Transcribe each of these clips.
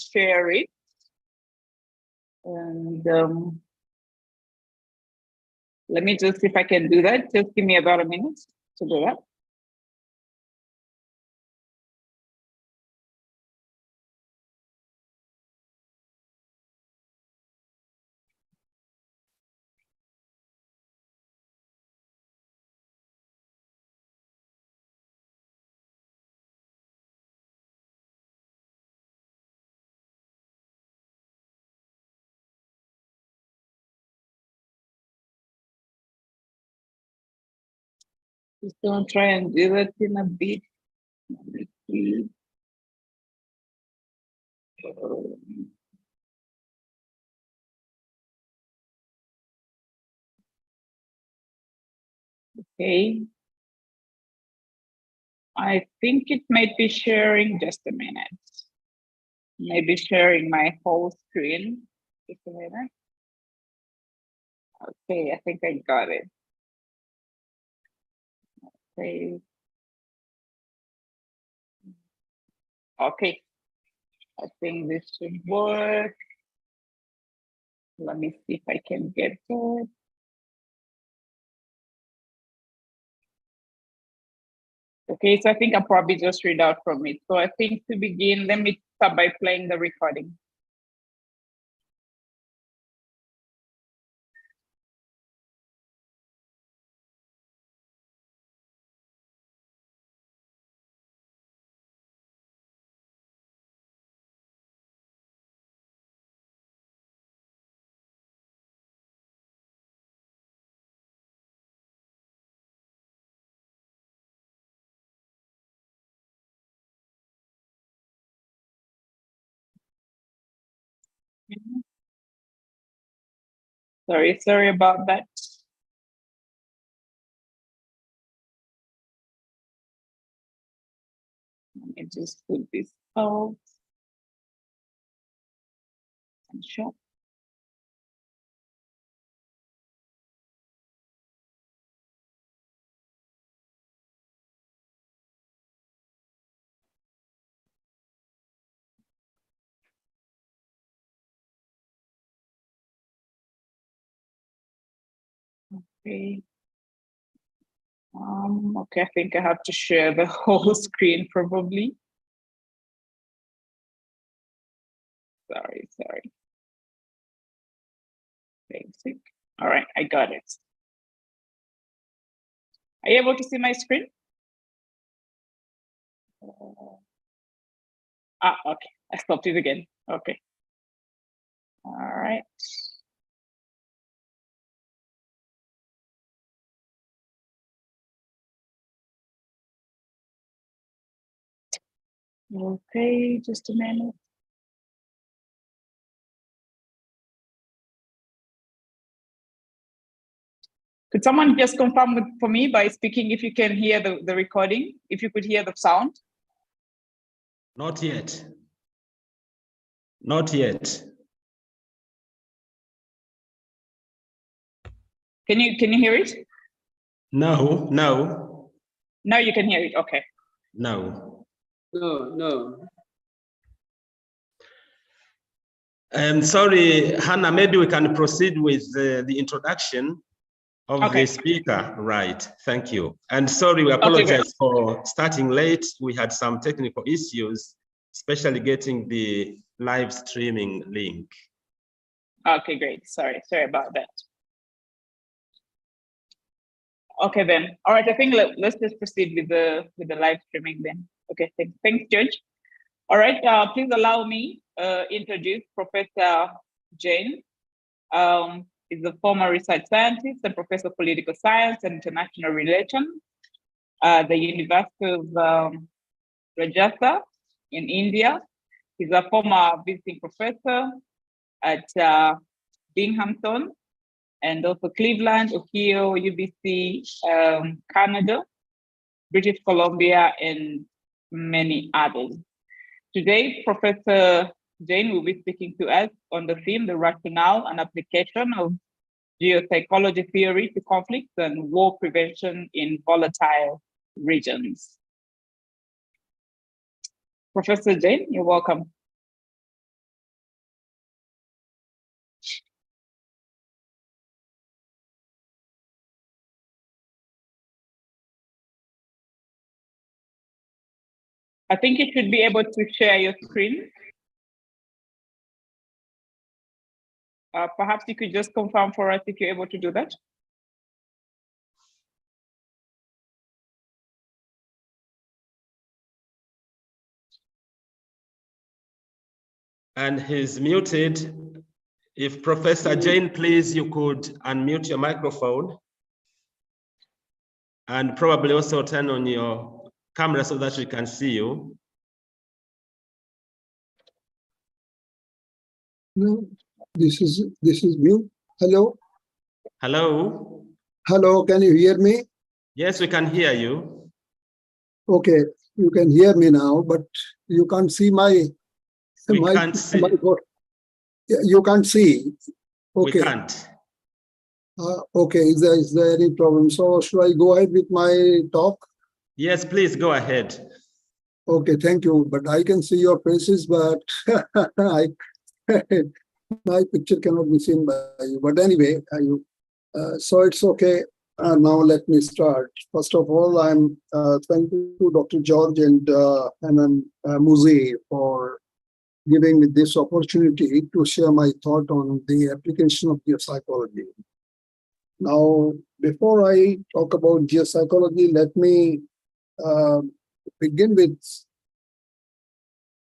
share it. And let me just see if I can do that. Just give me about a minute to do that. Just gonna try and do that in a bit. Let me see. Okay. I think it might be sharing, just a minute. Maybe sharing my whole screen. Just a minute. Okay, I think I got it. Okay. Okay. I think this should work. Let me see if I can get it. Okay, so I think I'll probably just read out from it. So I think to begin, let me start by playing the recording. Sorry about that. Let me just put this out and show. Okay. Okay, I think I have to share the whole screen probably. Sorry. Basic. All right, I got it. Are you able to see my screen? Okay, I stopped it again. Okay. All right. Okay, just a minute. Could someone just confirm for me by speaking if you can hear the recording, if you could hear the sound? Not yet. Not yet. Can you hear it? No. Now you can hear it, okay. No. No. Sorry, Hannah, maybe we can proceed with the introduction of the speaker. Right, thank you. And sorry, we apologize for starting late. We had some technical issues, especially getting the live streaming link. Okay, great. Sorry about that. Okay then. All right, I think let's just proceed with the live streaming then. Okay, thanks, George. All right, please allow me introduce Professor Jane. Is a former research scientist and professor of political science and international relations at the University of Rajasthan in India. He's a former visiting professor at Binghamton and also Cleveland, Ohio, UBC, Canada, British Columbia, and many others. Today, Professor Jane will be speaking to us on the theme, the rationale and application of geopsychology theory to conflicts and war prevention in volatile regions. Professor Jane, you're welcome. I think you should be able to share your screen. Perhaps you could just confirm for us if you're able to do that. And he's muted. If Professor Jane, please, you could unmute your microphone and probably also turn on your camera so that we can see you. No, this is me. Hello. Hello. Hello, can you hear me? Yes, we can hear you. Okay, you can hear me now, but you can't see my. We can't see. You can't see. Okay. We can't. Okay, is there any problem? So should I go ahead with my talk? Yes, please go ahead. Okay, thank you. But I can see your faces, but my picture cannot be seen by you. But anyway, so it's okay. Now let me start. First of all, I'm thank you to Dr. George and Muzi for giving me this opportunity to share my thought on the application of geopsychology. Now, before I talk about geopsychology, let me begin with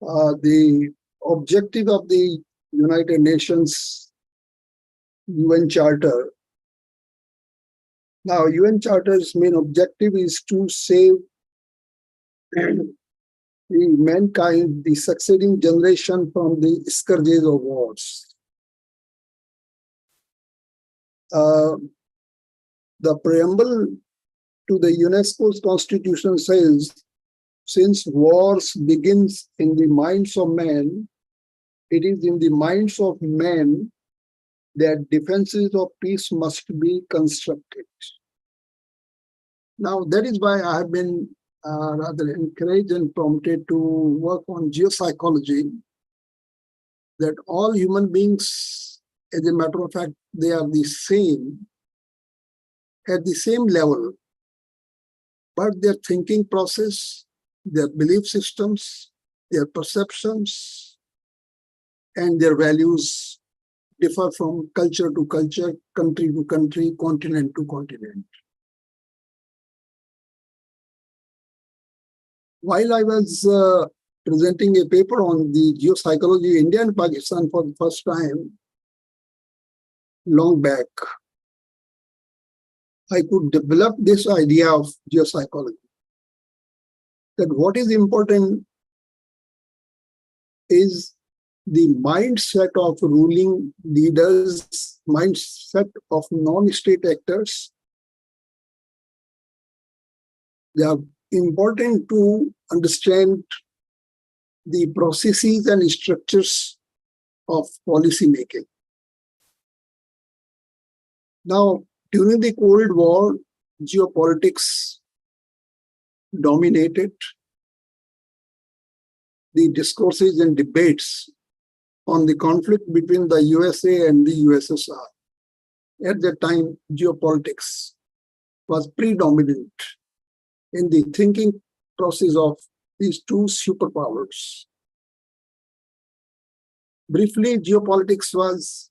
the objective of the United Nations UN Charter. Now, UN Charter's main objective is to save the mankind, the succeeding generation, from the scourges of wars. The preamble to the UNESCO's constitution says, since wars begins in the minds of men, it is in the minds of men that defenses of peace must be constructed. Now, that is why I have been rather encouraged and prompted to work on geopsychology, that all human beings, as a matter of fact, they are the same, at the same level, but their thinking process, their belief systems, their perceptions, and their values differ from culture to culture, country to country, continent to continent. While I was presenting a paper on the geopsychology of India and Pakistan for the first time, long back, I could develop this idea of geopsychology. That what is important is the mindset of ruling leaders, mindset of non-state actors. They are important to understand the processes and structures of policy making. Now, during the Cold War, geopolitics dominated the discourses and debates on the conflict between the USA and the USSR. At that time, geopolitics was predominant in the thinking process of these two superpowers. Briefly, geopolitics was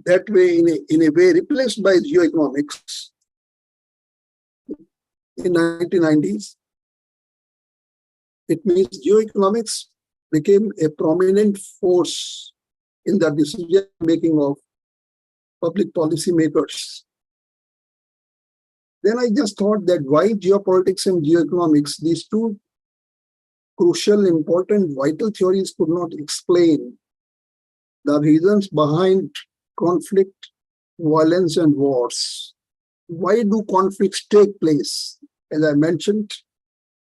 that way, in a way, replaced by geoeconomics in 1990s. It means geoeconomics became a prominent force in the decision making of public policy makers. Then I just thought that why geopolitics and geoeconomics, these two crucial, important, vital theories, could not explain the reasons behind conflict, violence, and wars. Why do conflicts take place? As I mentioned,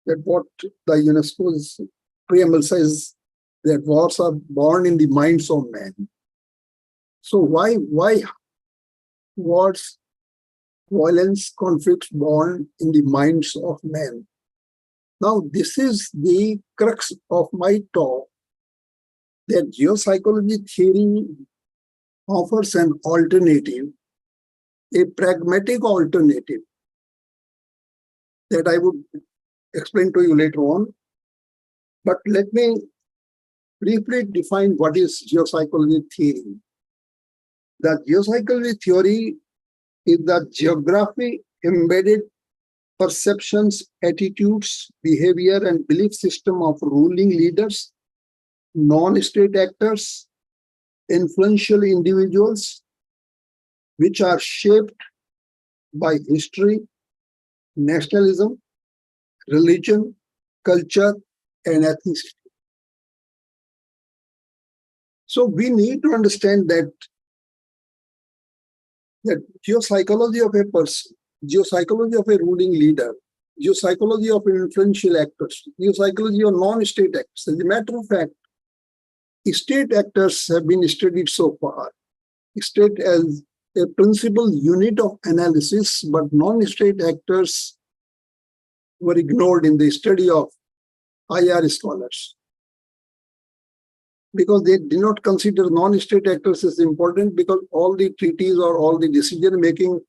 that what the UNESCO's preamble says, that wars are born in the minds of men. So why wars, violence, conflicts born in the minds of men? Now, this is the crux of my talk, that geopsychology theory offers an alternative, a pragmatic alternative that I would explain to you later on. But let me briefly define what is geopsychology theory. The geopsychology theory is the geography embedded perceptions, attitudes, behavior, and belief system of ruling leaders, non-state actors, influential individuals, which are shaped by history, nationalism, religion, culture, and ethnicity. So we need to understand that geopsychology of a person, geopsychology of a ruling leader, geopsychology of influential actors, geopsychology of non-state actors. As a matter of fact, state actors have been studied so far. State as a principal unit of analysis, but non-state actors were ignored in the study of IR scholars, because they did not consider non-state actors as important, because all the treaties or all the decision making,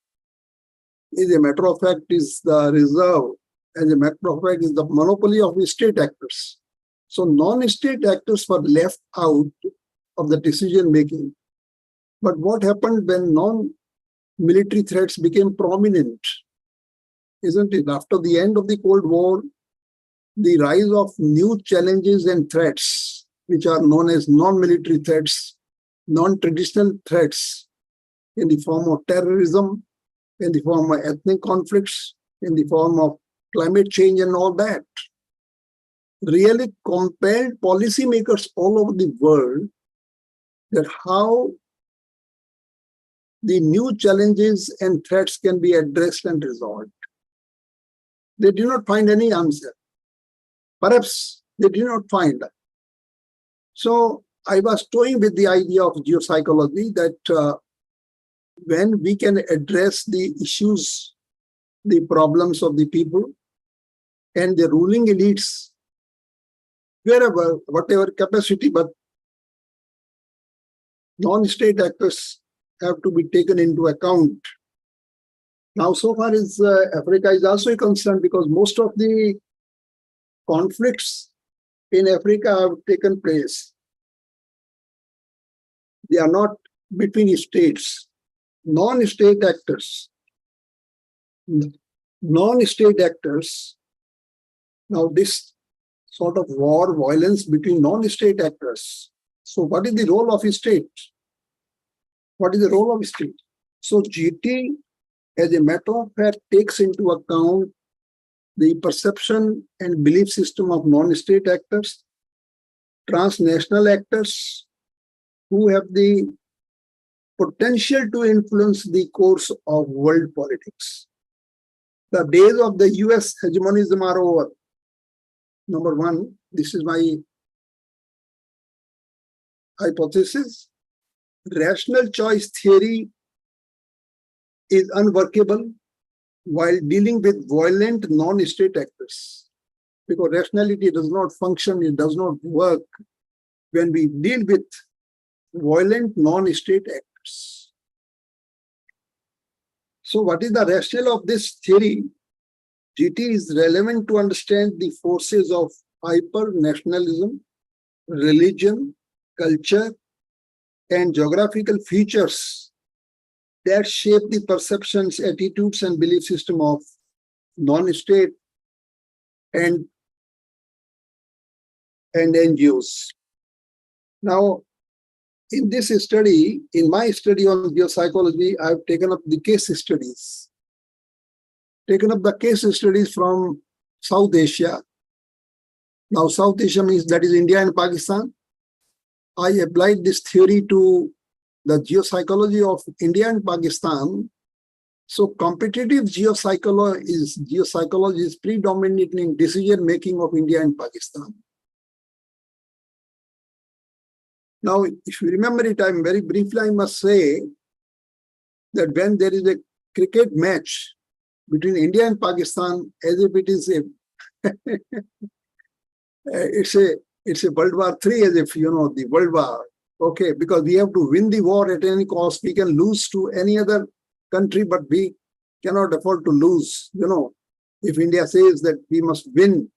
as a matter of fact, is the reserve, as a matter of fact, is the monopoly of the state actors. So non-state actors were left out of the decision making. But what happened when non-military threats became prominent? Isn't it? After the end of the Cold War, the rise of new challenges and threats, which are known as non-military threats, non-traditional threats, in the form of terrorism, in the form of ethnic conflicts, in the form of climate change and all that, really compelled policymakers all over the world that how the new challenges and threats can be addressed and resolved. They did not find any answer. Perhaps they did not find. So I was toying with the idea of geopsychology that when we can address the issues, the problems of the people and the ruling elites, wherever, whatever capacity, but non-state actors have to be taken into account. Now, so far as Africa is also concerned, because most of the conflicts in Africa have taken place. They are not between states. Non-state actors. Non-state actors. Now, this sort of war, violence between non-state actors. So, what is the role of a state? What is the role of a state? So, GT, as a matter of fact, takes into account the perception and belief system of non-state actors, transnational actors who have the potential to influence the course of world politics. The days of the US hegemonism are over. Number one, this is my hypothesis. Rational choice theory is unworkable while dealing with violent non-state actors, because rationality does not function, it does not work when we deal with violent non-state actors. So what is the rationale of this theory? GT is relevant to understand the forces of hyper-nationalism, religion, culture, and geographical features that shape the perceptions, attitudes, and belief system of non-state and NGOs. Now, in this study, in my study on geopsychology, I've taken up the case studies. Taken up the case studies from South Asia. Now, South Asia means that is India and Pakistan. I applied this theory to the geopsychology of India and Pakistan. So competitive geopsychology is predominating in decision making of India and Pakistan. Now, if you remember it, I'm very briefly, I must say that when there is a cricket match between India and Pakistan, as if it is it's a World War III, as if, you know, the World War. Okay, because we have to win the war at any cost. We can lose to any other country, but we cannot afford to lose, you know. if India says that we must win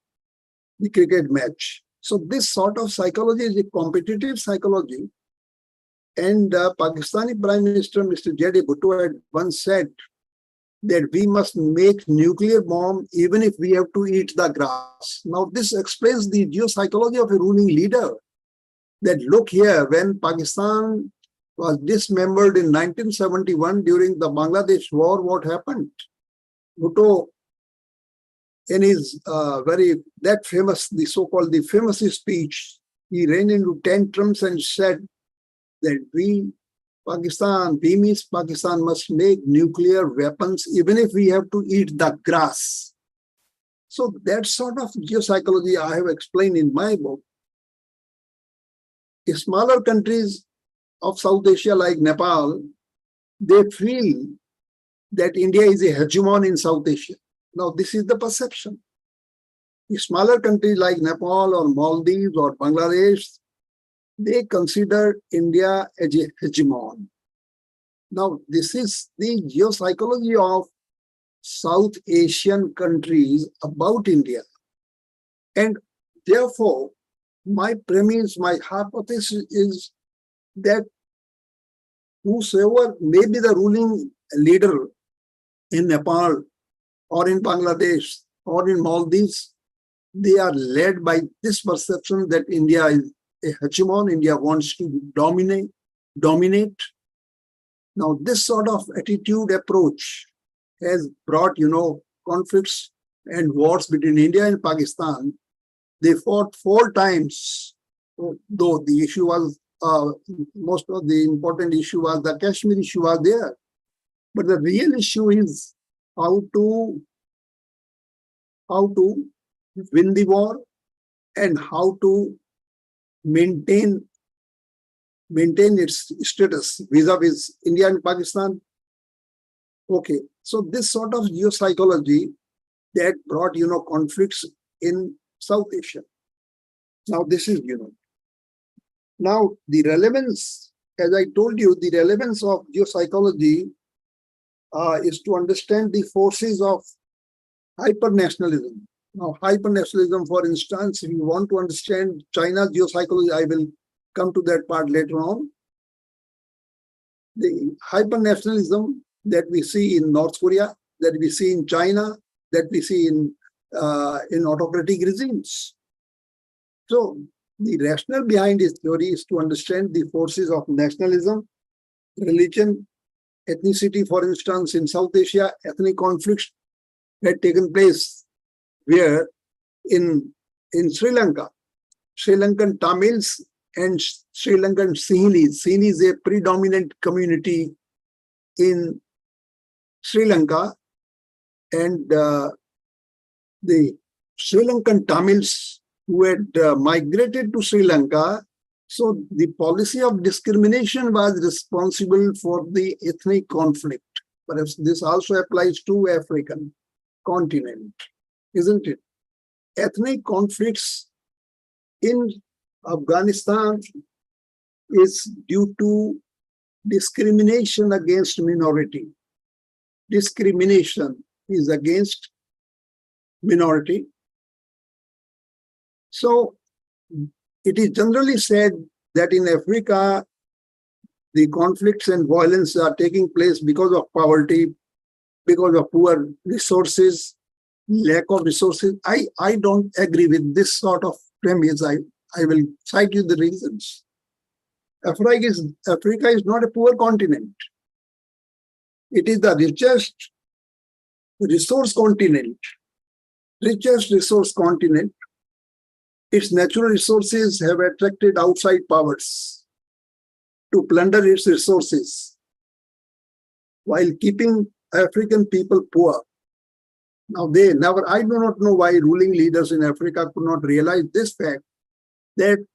the cricket match. So this sort of psychology is a competitive psychology. And Pakistani Prime Minister Mr. J.D. Bhutto had once said that we must make nuclear bomb even if we have to eat the grass. Now this explains the geopsychology of a ruling leader. That look here, when Pakistan was dismembered in 1971 during the Bangladesh war, what happened? Bhutto, in his the so-called famous speech, he ran into tantrums and said that we means Pakistan must make nuclear weapons even if we have to eat the grass. So that sort of geopsychology I have explained in my book. Smaller countries of South Asia like Nepal, they feel that India is a hegemon in South Asia. Now, this is the perception. Smaller countries like Nepal or Maldives or Bangladesh, they consider India as a hegemon. Now, this is the geopsychology of South Asian countries about India. And therefore, my premise, my hypothesis is that whosoever may be the ruling leader in Nepal or in Bangladesh or in Maldives, they are led by this perception that India is a hegemon, India wants to dominate. Now, this sort of attitude approach has brought, conflicts and wars between India and Pakistan. They fought 4 times, though the issue was, most of the important issue was the Kashmir issue was there. But the real issue is how to win the war and how to maintain its status vis-a-vis India and Pakistan. Okay, so this sort of geopsychology that brought, conflicts in South Asia. Now, this is, now the relevance, as I told you, the relevance of geopsychology is to understand the forces of hypernationalism. Now, hypernationalism, for instance, if you want to understand China's geopsychology, I will come to that part later on. The hypernationalism that we see in North Korea, that we see in China, that we see in autocratic regimes. So the rationale behind this theory is to understand the forces of nationalism, religion, ethnicity. For instance, in South Asia, ethnic conflicts had taken place where in Sri Lanka, Sri Lankan Tamils and Sri Lankan Sinhalese. Sinhalese is a predominant community in Sri Lanka, and the Sri Lankan Tamils who had migrated to Sri Lanka, so the policy of discrimination was responsible for the ethnic conflict. Perhaps this also applies to African continent, isn't it? Ethnic conflicts in Afghanistan is due to discrimination against minority. Discrimination is against minority. So it is generally said that in Africa, the conflicts and violence are taking place because of poverty, because of poor resources, lack of resources. I don't agree with this sort of premise. I will cite you the reasons. Africa is not a poor continent. It is the richest resource continent. Its natural resources have attracted outside powers to plunder its resources while keeping African people poor. Now, I do not know why ruling leaders in Africa could not realize this fact, that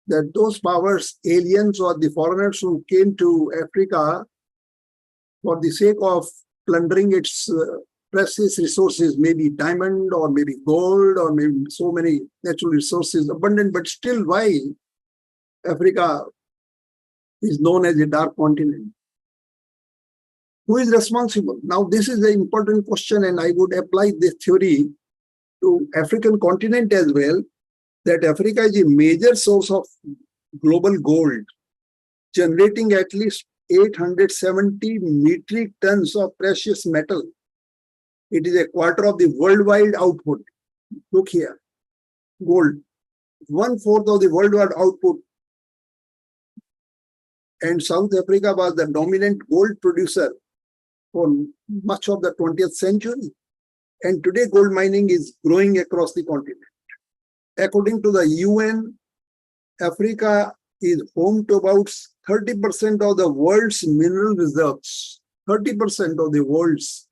those powers, aliens or the foreigners who came to Africa for the sake of plundering its precious resources, maybe diamond or maybe gold or maybe so many natural resources abundant, but still why Africa is known as a dark continent. Who is responsible? Now, this is an important question, and I would apply this theory to African continent as well, that Africa is a major source of global gold, generating at least 870 metric tons of precious metal. It is a quarter of the worldwide output. Look here, gold, 1/4 of the worldwide output. And South Africa was the dominant gold producer for much of the 20th century. And today, gold mining is growing across the continent. According to the UN, Africa is home to about 30% of the world's mineral reserves. 30% of the world's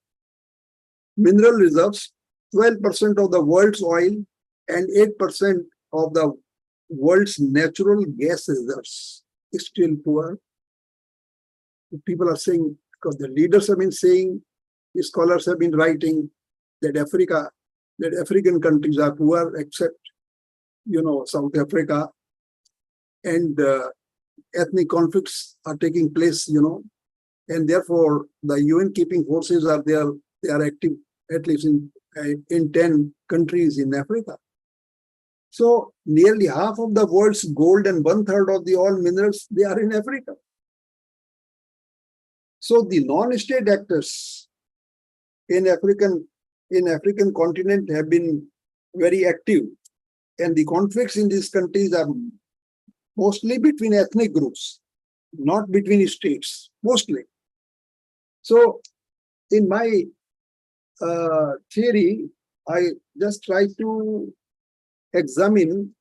mineral reserves, 12% of the world's oil, and 8% of the world's natural gas reserves. Is still poor. People are saying, because the leaders have been saying, the scholars have been writing that African countries are poor, except, South Africa, and ethnic conflicts are taking place, and therefore the UN keeping forces are there. They are active at least in 10 countries in Africa. So nearly half of the world's gold and 1/3 of the oil minerals, they are in Africa. So the non-state actors in African continent have been very active, and the conflicts in these countries are mostly between ethnic groups, not between states, mostly. So in my theory, I just try to examine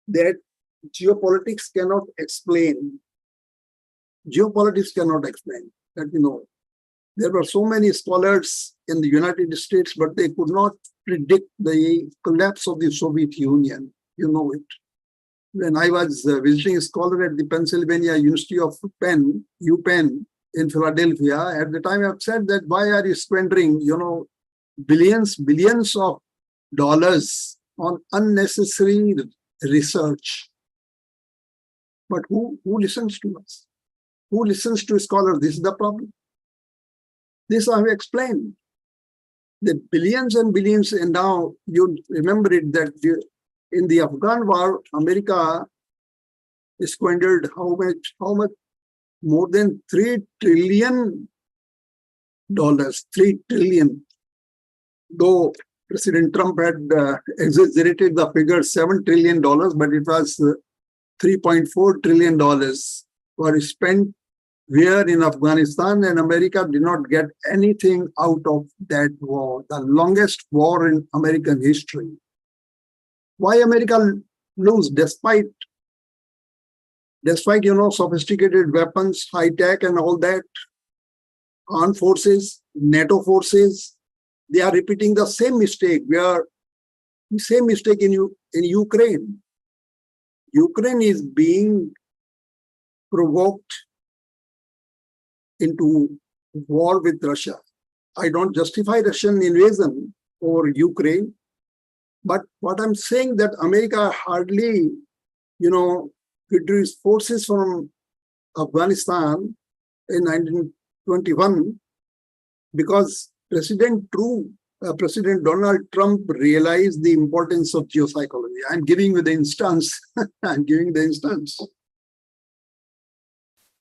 that geopolitics cannot explain. Geopolitics cannot explain that, there were so many scholars in the United States, but they could not predict the collapse of the Soviet Union. You know it. When I was visiting a scholar at the Pennsylvania University of UPenn in Philadelphia, at the time I said that why are you spending, billions of dollars on unnecessary research? But who listens to us? Who listens to scholars? This is the problem. This I have explained. The billions and billions, and now you remember it that in the Afghan war, America squandered how much? More than $3 trillion. $3 trillion. Though President Trump had exaggerated the figure $7 trillion, but it was $3.4 trillion were spent where in Afghanistan, and America did not get anything out of that war, the longest war in American history. Why America lose despite sophisticated weapons, high tech and all that, armed forces, NATO forces, they are repeating the same mistake. In Ukraine. Ukraine is being provoked into war with Russia. I don't justify Russian invasion over Ukraine, but what I'm saying that America hardly, withdrew its forces from Afghanistan in 1921 because President Donald Trump realized the importance of geopsychology. I'm giving you the instance.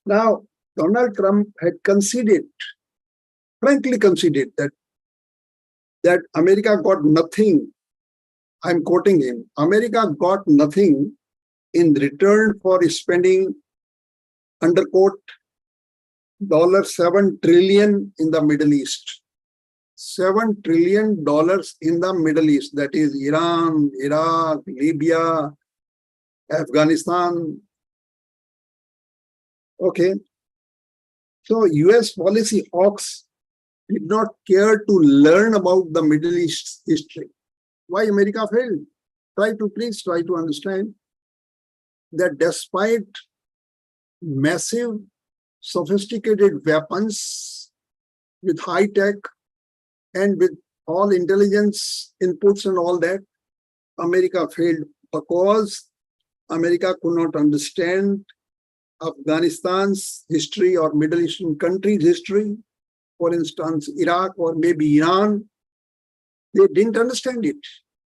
Now, Donald Trump had frankly conceded that America got nothing. I'm quoting him. America got nothing in return for spending, underquote, $7 trillion in the Middle East. $7 trillion in the Middle East. That is Iran, Iraq, Libya, Afghanistan. Okay. So US policy hawks did not care to learn about the Middle East history. Why America failed? Please try to understand that despite massive, sophisticated weapons with high tech and with all intelligence inputs and all that, America failed because America could not understand Afghanistan's history or Middle Eastern countries' history, for instance, Iraq or maybe Iran, they didn't understand it.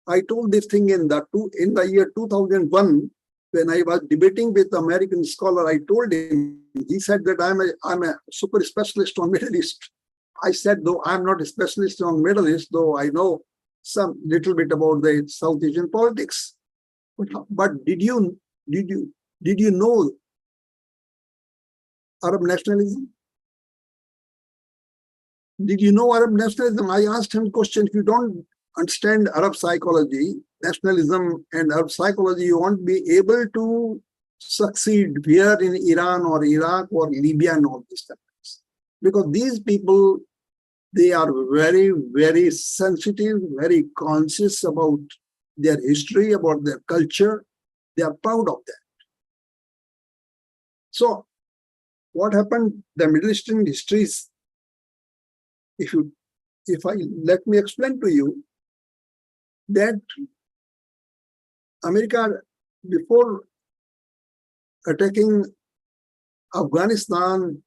I told this thing in the year 2001, when I was debating with the American scholar. I told him, he said that I'm a super specialist on Middle East. I said, though I'm not a specialist on Middle East, though I know some little bit about the South Asian politics. But did you know Arab nationalism? Did you know Arab nationalism? I asked him a question. If you don't understand Arab psychology, nationalism and Arab psychology, you won't be able to succeed here in Iran or Iraq or Libya and all these countries. Because these people, they are very, very sensitive, very conscious about their history, about their culture. They are proud of that. So what happened, the Middle Eastern histories, let me explain to you that America, before attacking Afghanistan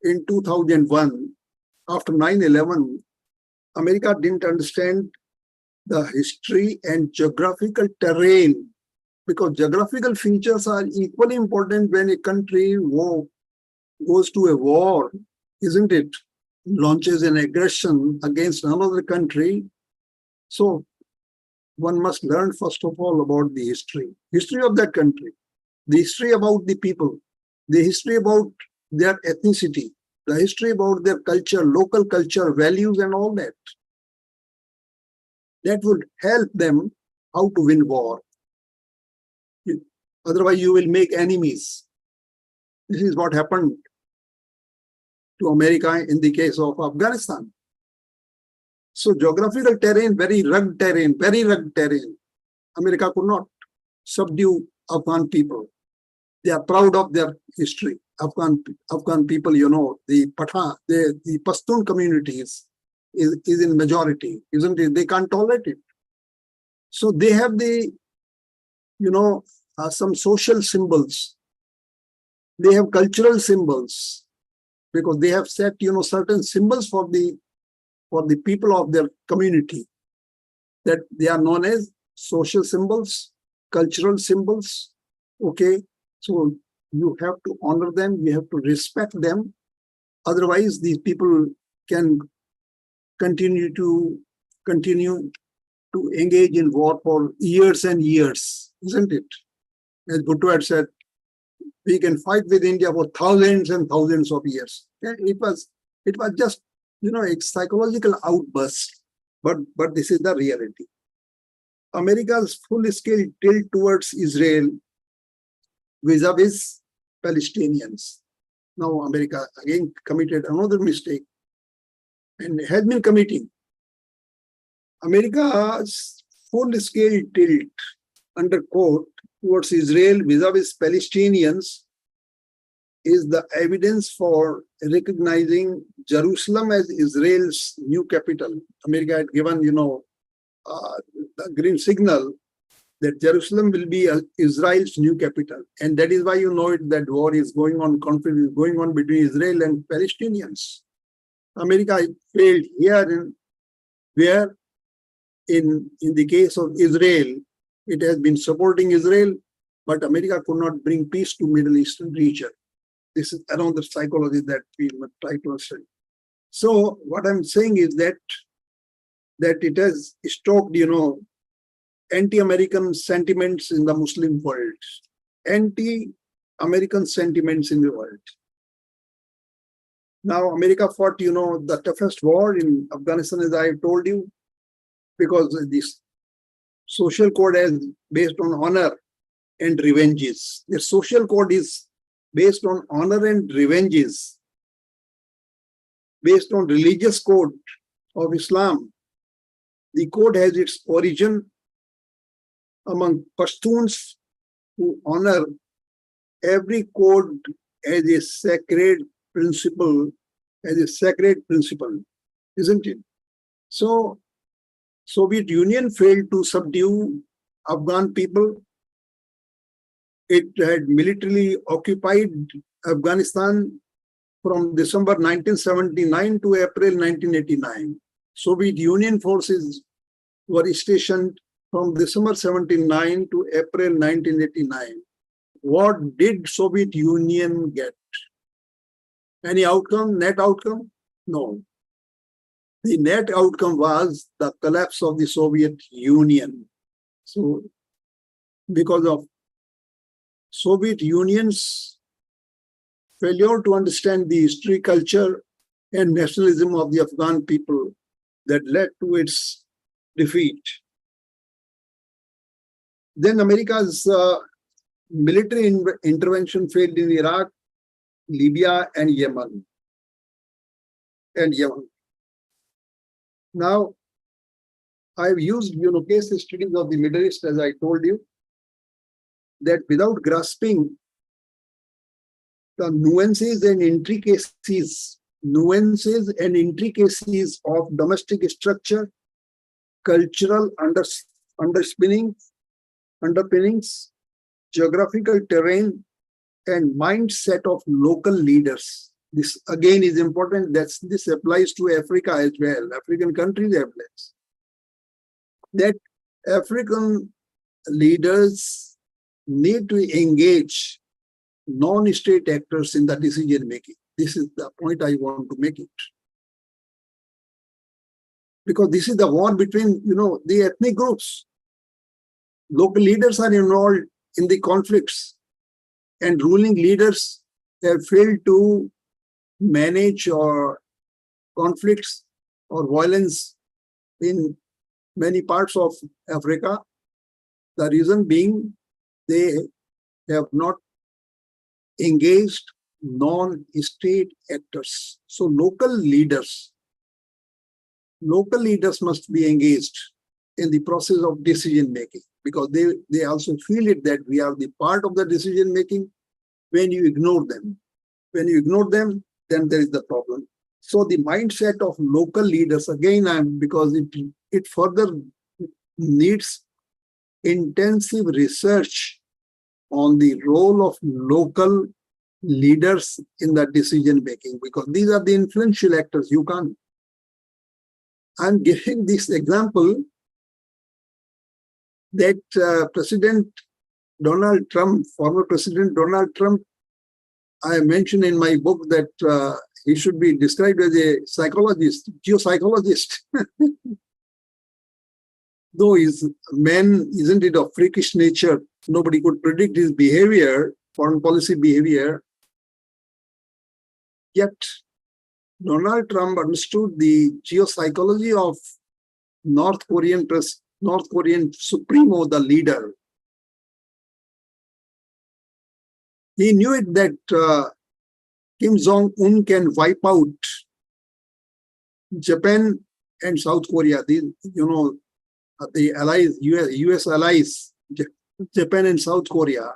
in 2001, after 9/11, America didn't understand the history and geographical terrain, because geographical features are equally important when a country goes to a war, isn't it? Launches an aggression against another country. So one must learn first of all about the history of that country, the history about the people, the history about their ethnicity, the history about their culture, local culture, values and all that. That would help them how to win war. Otherwise you will make enemies. This is what happened to America in the case of Afghanistan. So geographical terrain, very rugged terrain. America could not subdue Afghan people. They are proud of their history. Afghan people, you know, the Pathan, the Pashtun communities is in majority, isn't it? They can't tolerate it. So they have the, some social symbols. They have cultural symbols, because they have set, certain symbols for the people of their community, that they are known as social symbols, cultural symbols. Okay, so you have to honor them, you have to respect them. Otherwise, these people can continue to engage in war for years and years, isn't it? As Bhutto had said, we can fight with India for thousands and thousands of years. It was just, a psychological outburst, but this is the reality. America's full-scale tilt towards Israel vis-a-vis Palestinians. Now America again committed another mistake and has been committing. America's full-scale tilt, under quote, towards Israel vis-a-vis Palestinians is the evidence for recognizing Jerusalem as Israel's new capital. America had given, the green signal that Jerusalem will be Israel's new capital. And that is why that war is going on, conflict is going on between Israel and Palestinians. America failed here, where in the case of Israel, it has been supporting Israel, but America could not bring peace to Middle Eastern region. This is another psychology that we must try to understand. So what I'm saying is that it has stoked, anti-American sentiments in the Muslim world, anti-American sentiments in the world. Now, America fought, the toughest war in Afghanistan, as I have told you, because this social code is based on honor and revenges. The social code is based on honor and revenges, based on religious code of Islam. The code has its origin among Pashtuns, who honor every code as a sacred principle, isn't it? So Soviet Union failed to subdue Afghan people. It had militarily occupied Afghanistan from December 1979 to April 1989. Soviet Union forces were stationed from December 79 to April 1989. What did Soviet Union get? Any outcome, net outcome? No. The net outcome was the collapse of the Soviet Union. So, because of Soviet Union's failure to understand the history, culture, and nationalism of the Afghan people, that led to its defeat. Then America's military intervention failed in Iraq, Libya, and Yemen. Now, I've used case studies of the Middle East, as I told you, that without grasping the nuances and intricacies of domestic structure, cultural underpinnings, geographical terrain, and mindset of local leaders. This again is important. This applies to Africa as well. African countries applies. That African leaders need to engage non-state actors in the decision making. This is the point I want to make it. Because this is the war between, the ethnic groups. Local leaders are involved in the conflicts, and ruling leaders have failed to manage conflicts or violence in many parts of Africa. The reason being they have not engaged non-state actors. So local leaders must be engaged in the process of decision making, because they also feel it that we are the part of the decision making. When you ignore them, then there is the problem. So the mindset of local leaders, again, because it further needs intensive research on the role of local leaders in the decision making, because these are the influential actors. I'm giving this example that former President Donald Trump, I mentioned in my book that he should be described as a geopsychologist. Though he's a man, isn't it, of freakish nature? Nobody could predict his behavior, foreign policy behavior. Yet, Donald Trump understood the geopsychology of North Korean Supremo, the leader. He knew it that Kim Jong-un can wipe out Japan and South Korea. The allies, US allies, Japan and South Korea,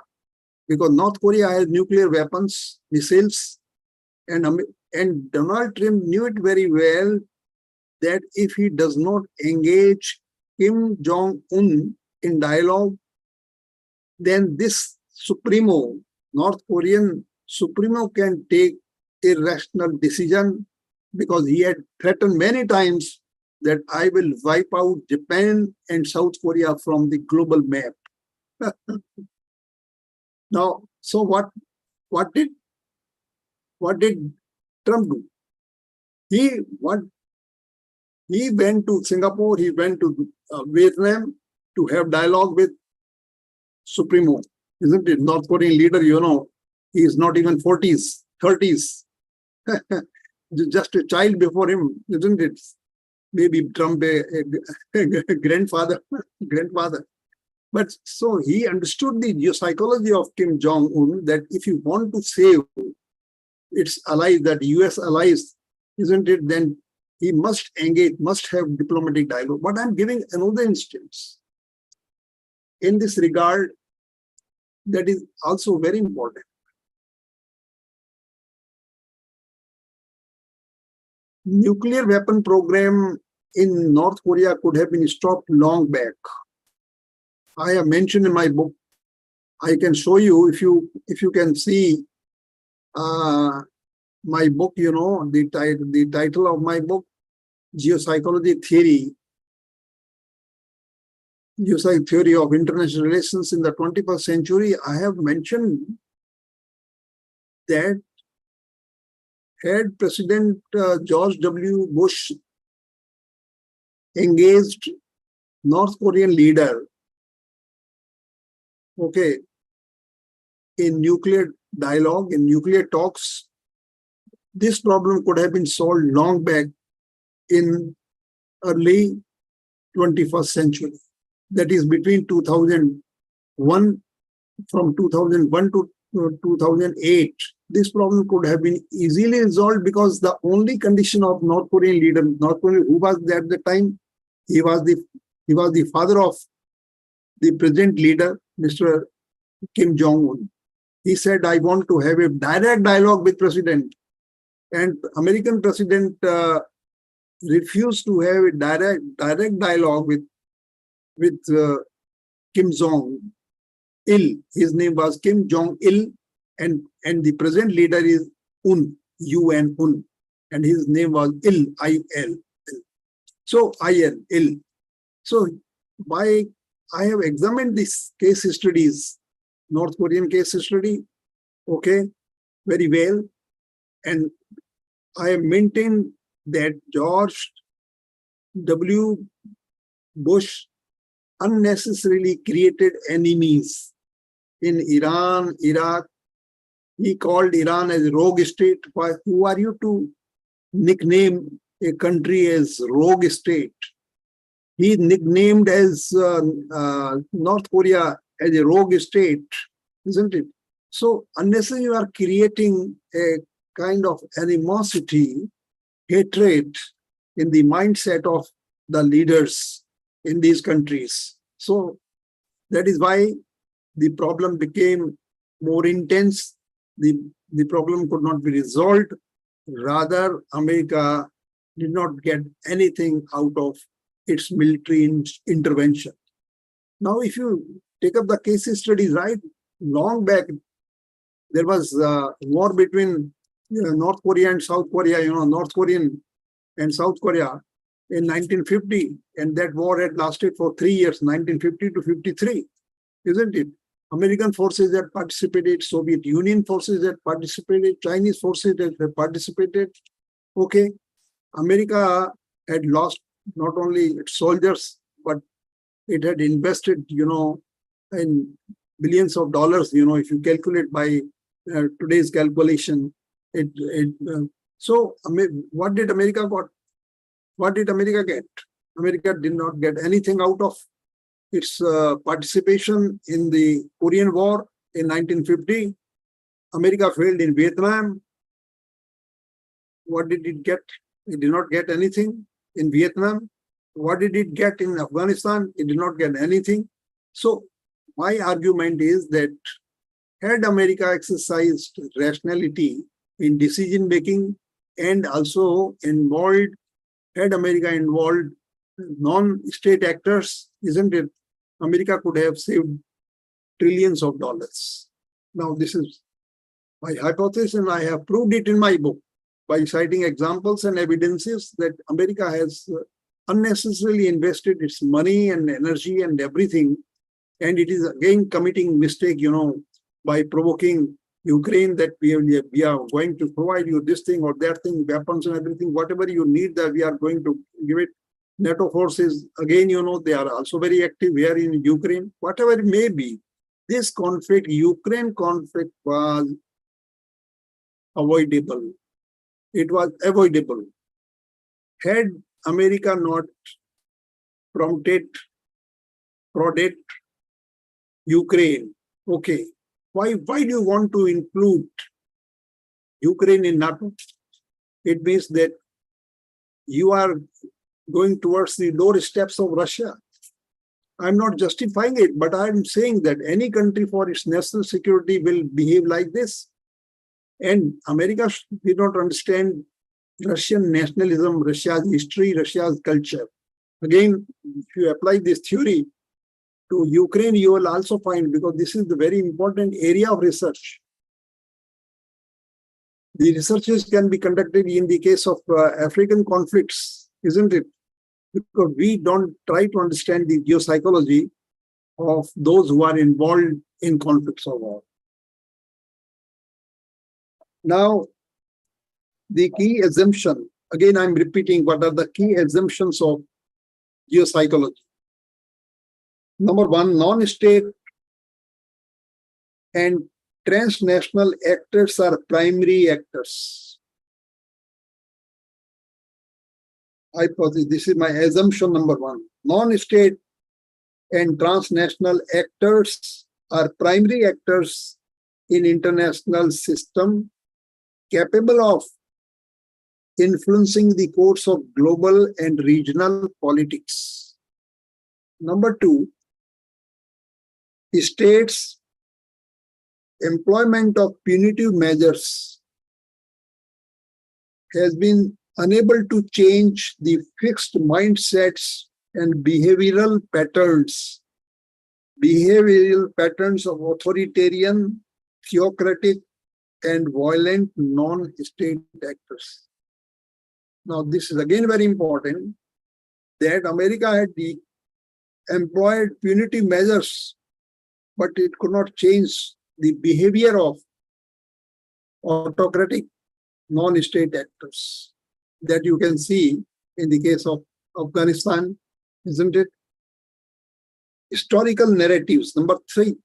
because North Korea has nuclear weapons, missiles, and Donald Trump knew it very well that if he does not engage Kim Jong-un in dialogue, then this Supremo, North Korean Supremo, can take irrational decision, because he had threatened many times that I will wipe out Japan and South Korea from the global map. Now, so what did Trump do? He went to Singapore, he went to Vietnam to have dialogue with Supremo, isn't it? North Korean leader, he is not even 40s, 30s. Just a child before him, isn't it? Maybe Trump a grandfather. But so he understood the psychology of Kim Jong-un, that if you want to save its allies, that US allies, isn't it, then he must engage, must have diplomatic dialogue. But I'm giving another instance in this regard that is also very important. Nuclear weapon program in North Korea could have been stopped long back. I have mentioned in my book, I can show you if you can see my book, the title of my book, Geopsychology Theory, Geopsych Theory of International Relations in the 21st Century, I have mentioned that had President George W. Bush engaged North Korean leader, okay, in nuclear dialogue, in nuclear talks, this problem could have been solved long back in early 21st century. That is between 2001, from 2001 to 2008. This problem could have been easily resolved because the only condition of North Korean leader, North Korean, who was there at the time, he was the father of the present leader, Mr. Kim Jong-un. He said, I want to have a direct dialogue with president. And American president refused to have a direct dialogue with Kim Jong-il. His name was Kim Jong-il, and the present leader is Un, and his name was I-L. So I-L. So I have examined these case studies, North Korean case study, okay, very well, and I have maintained that George W. Bush unnecessarily created enemies in Iran, Iraq. He called Iran as a rogue state. Who are you to nickname a country as rogue state? He nicknamed as North Korea as a rogue state, isn't it? So unnecessarily you are creating a kind of animosity, hatred in the mindset of the leaders in these countries. So that is why the problem became more intense. The problem could not be resolved. Rather, America did not get anything out of its military intervention. Now, if you take up the case studies, right, long back, there was a war between North Korea and South Korea, North Korean and South Korea in 1950, and that war had lasted for 3 years, 1950 to 53, isn't it? American forces had participated, Soviet Union forces had participated, Chinese forces had participated. Okay, America had lost not only its soldiers, but it had invested, in billions of dollars. If you calculate by today's calculation, so what did America got? What did America get? America did not get anything out of its participation in the Korean War in 1950. America failed in Vietnam. What did it get? It did not get anything in Vietnam. What did it get in Afghanistan? It did not get anything. So my argument is that had America exercised rationality in decision making and also had America involved non-state actors, isn't it? America could have saved trillions of dollars. Now, this is my hypothesis, and I have proved it in my book by citing examples and evidences that America has unnecessarily invested its money and energy and everything, and it is again committing mistake, by provoking Ukraine that we are going to provide you this thing or that thing, weapons and everything, whatever you need, that we are going to give it. NATO forces, again, they are also very active here in Ukraine, whatever it may be. This conflict, Ukraine conflict, was avoidable. It was avoidable. Had America not prodded Ukraine, okay, why do you want to include Ukraine in NATO? It means that you are going towards the doorsteps of Russia. I'm not justifying it, but I'm saying that any country for its national security will behave like this. And America did not understand Russian nationalism, Russia's history, Russia's culture. Again, if you apply this theory to Ukraine, you will also find, because this is the very important area of research. The researches can be conducted in the case of African conflicts, isn't it? Because we don't try to understand the geopsychology of those who are involved in conflicts of war. Now, the key assumption, again, I'm repeating what are the key assumptions of geopsychology. Number one, non-state and transnational actors are primary actors. This is my assumption number one. Non-state and transnational actors are primary actors in international system capable of influencing the course of global and regional politics. Number two, states' employment of punitive measures has been unable to change the fixed mindsets and behavioral patterns of authoritarian, theocratic, and violent non-state actors. Now, this is again very important that America had employed punitive measures, but it could not change the behavior of autocratic non-state actors that you can see in the case of Afghanistan, isn't it? Historical narratives, number three,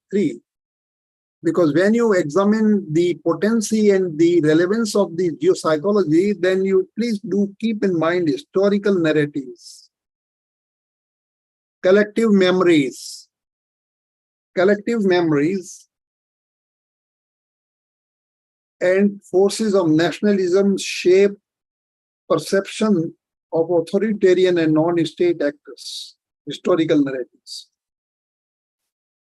because when you examine the potency and the relevance of the geopsychology, then you please do keep in mind historical narratives, collective memories and forces of nationalism shape perception of authoritarian and non-state actors, historical narratives.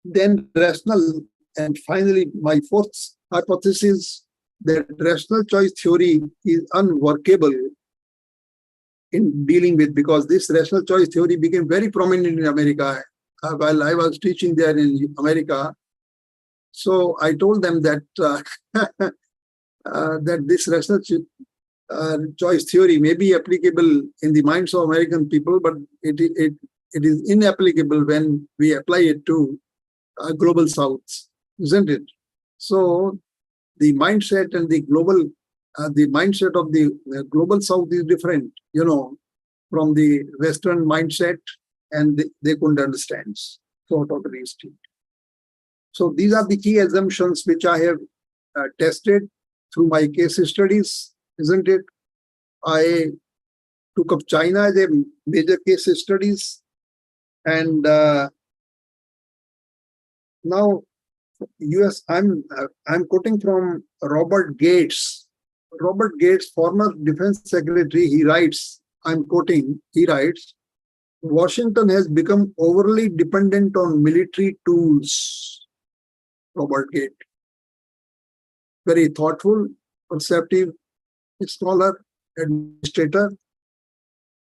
Then rational, and finally my fourth hypothesis, that rational choice theory is unworkable in dealing with, because this rational choice theory became very prominent in America while I was teaching there in America. So I told them that that this rational choice theory may be applicable in the minds of American people, but it is inapplicable when we apply it to global South, isn't it? So the mindset and the mindset of the global South is different, from the Western mindset, and they couldn't understand sort of the history. So these are the key assumptions which I have tested through my case studies, isn't it? I took up China as a major case studies, and now US. I'm quoting from Robert Gates. Robert Gates, former Defense Secretary, he writes. I'm quoting. He writes, "Washington has become overly dependent on military tools." Robert Gates, very thoughtful, perceptive scholar, administrator.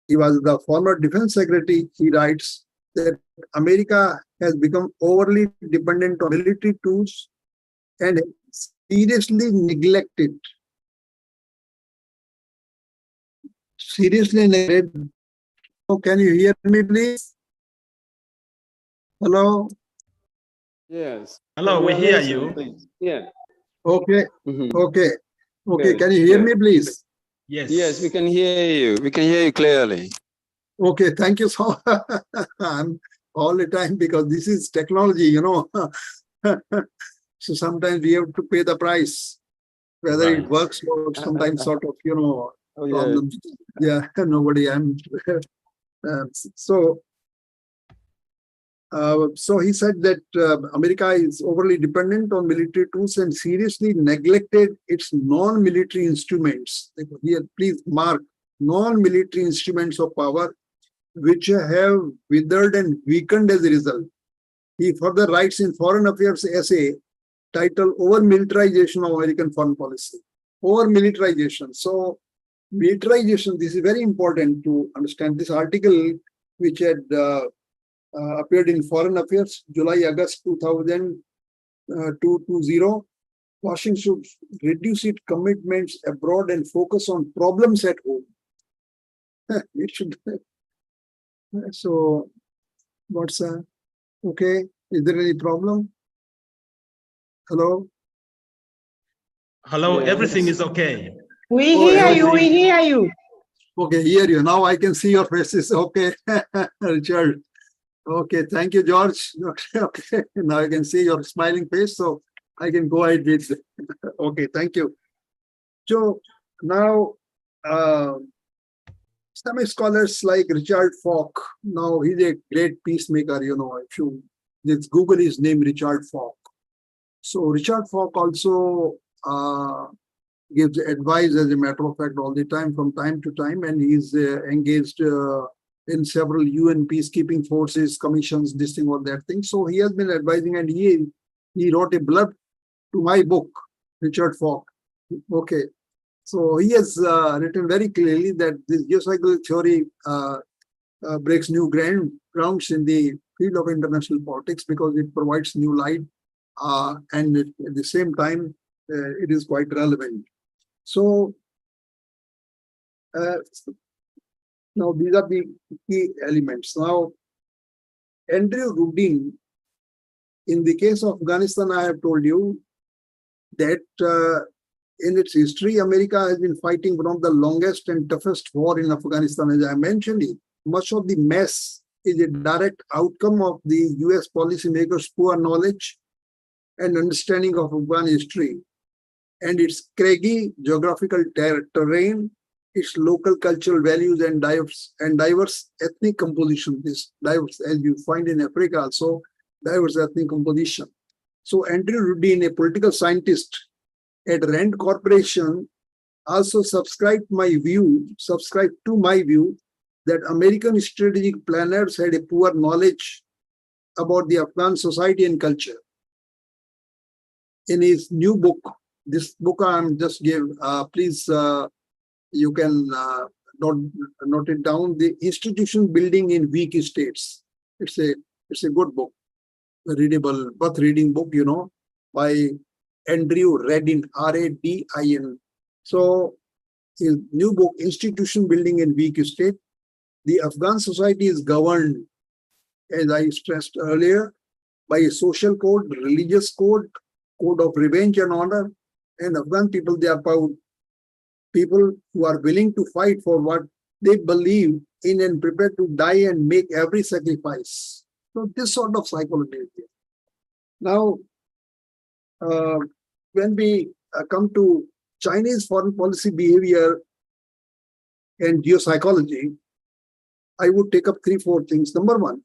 He was the former defense secretary. He writes that America has become overly dependent on military tools and seriously neglected. Oh, can you hear me, please? Hello? Yes. Hello, we hear you. Yeah. Okay. Mhm. Okay. Good. Can you hear Good. me, please? Yes. Yes, we can hear you. We can hear you clearly. Okay, thank you so much. I'm all the time, because this is technology, So sometimes we have to pay the price, whether it Right. works or sometimes sort of, Oh, yeah. problems. Yeah, nobody. So he said that America is overly dependent on military tools and seriously neglected its non-military instruments. Here, please mark non-military instruments of power, which have withered and weakened as a result. He further writes in Foreign Affairs essay titled "Over-Militarization of American Foreign Policy." Over-militarization. So, militarization, this is very important to understand. This article, which had appeared in Foreign Affairs, July-August 2020, Washington should reduce its commitments abroad and focus on problems at home. It should. So, what's okay? Is there any problem? Hello? Hello, Yes. everything is okay. We Oh, hear you, we everything- hear you. Okay, hear you. Now I can see your faces. Okay, Richard. Okay, thank you, George. Okay, now I can see your smiling face, so I can go ahead with. Okay, thank you. So now, Islamic scholars like Richard Falk. Now he's a great peacemaker. You know, if you just Google his name, Richard Falk. So Richard Falk also gives advice, as a matter of fact, all the time, from time to time, and he's engaged in several UN peacekeeping forces, commissions, this thing or that thing. So he has been advising, and he wrote a blurb to my book, Richard Falk. Okay, so he has written very clearly that this geopolitical theory breaks new grounds in the field of international politics because it provides new light, and at the same time, it is quite relevant. So now these are the key elements. Now, Andrew Rudin, in the case of Afghanistan, I have told you that in its history, America has been fighting one of the longest and toughest war in Afghanistan. As I mentioned, much of the mess is a direct outcome of the US policymakers' poor knowledge and understanding of Afghan history and its craggy geographical terrain, its local cultural values and diverse ethnic composition. This diverse, as you find in Africa also, diverse ethnic composition. So Andrew Rudin, a political scientist at Rand Corporation, also subscribed to my view that American strategic planners had a poor knowledge about the Afghan society and culture. In his new book, this book I'm just give, please, you can note it down, The Institution Building in Weak States. It's a good book, a readable, worth reading book, you know, by Andrew Radin, R-A-D-I-N. So his new book, Institution Building in Weak State, the Afghan society is governed, as I stressed earlier, by a social code, religious code, code of revenge and honor. And Afghan people, they are proud people who are willing to fight for what they believe in and prepared to die and make every sacrifice. So this sort of psychology is there. Now, when we come to Chinese foreign policy behavior and geopsychology, I would take up 3-4 things. Number one,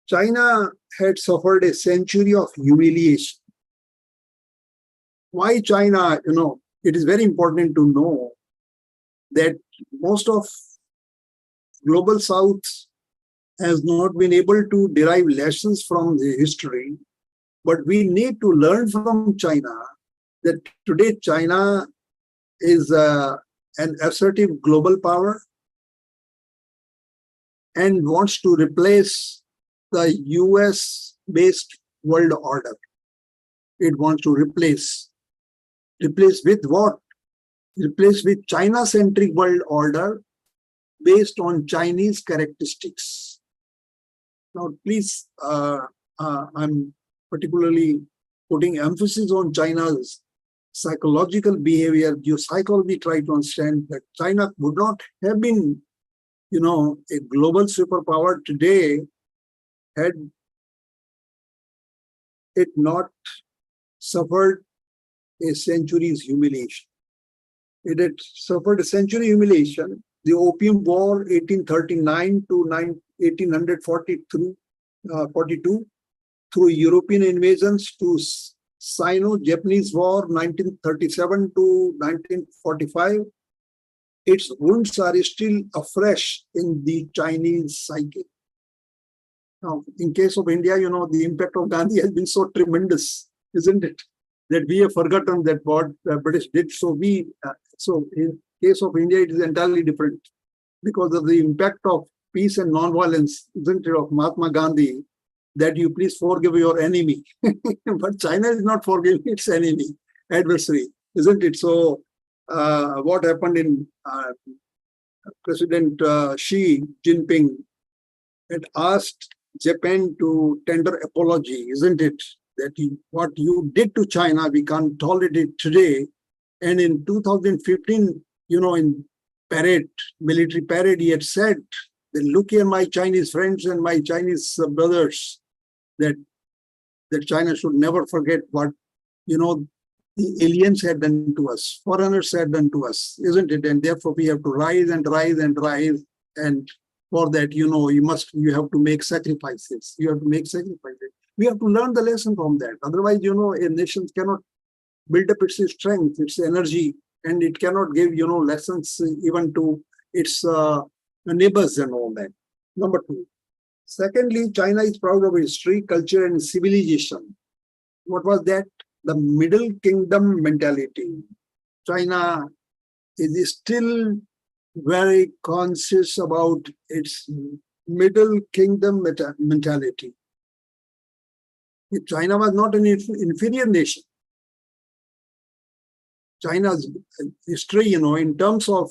China had suffered a century of humiliation. Why China? You know, it is very important to know that most of global South has not been able to derive lessons from the history, but we need to learn from China that today China is an assertive global power and wants to replace the US-based world order. It wants to replace with what? Replace with China-centric world order based on Chinese characteristics. Now, please, I'm particularly putting emphasis on China's psychological behavior. Geopsychology try to understand that China would not have been, you know, a global superpower today had it not suffered a century's humiliation. It had suffered a century humiliation. The Opium War, 1839 to 1842, through European invasions to Sino-Japanese War, 1937 to 1945. Its wounds are still afresh in the Chinese psyche. Now, in case of India, you know, the impact of Gandhi has been so tremendous, isn't it? That we have forgotten that what the British did. So in case of India, it is entirely different because of the impact of peace and non-violence, isn't it, of Mahatma Gandhi. that you please forgive your enemy. But China is not forgiving its enemy, adversary, isn't it? So what happened in President Xi Jinping had asked Japan to tender apology, isn't it? That what you did to China, we can't tolerate it today. And in 2015, in parade, military parade, he had said that look here, my Chinese friends and my Chinese brothers, that China should never forget what, the aliens had done to us, foreigners had done to us, isn't it? And therefore we have to rise and rise and rise. And for that, you have to make sacrifices. You have to make sacrifices. We have to learn the lesson from that. Otherwise, a nation cannot build up its strength, its energy, and it cannot give, lessons even to its neighbors and all that. Number two. Secondly, China is proud of history, culture, and civilization. What was that? The Middle Kingdom mentality. China is still very conscious about its Middle Kingdom mentality. China was not an inferior nation. China's history, in terms of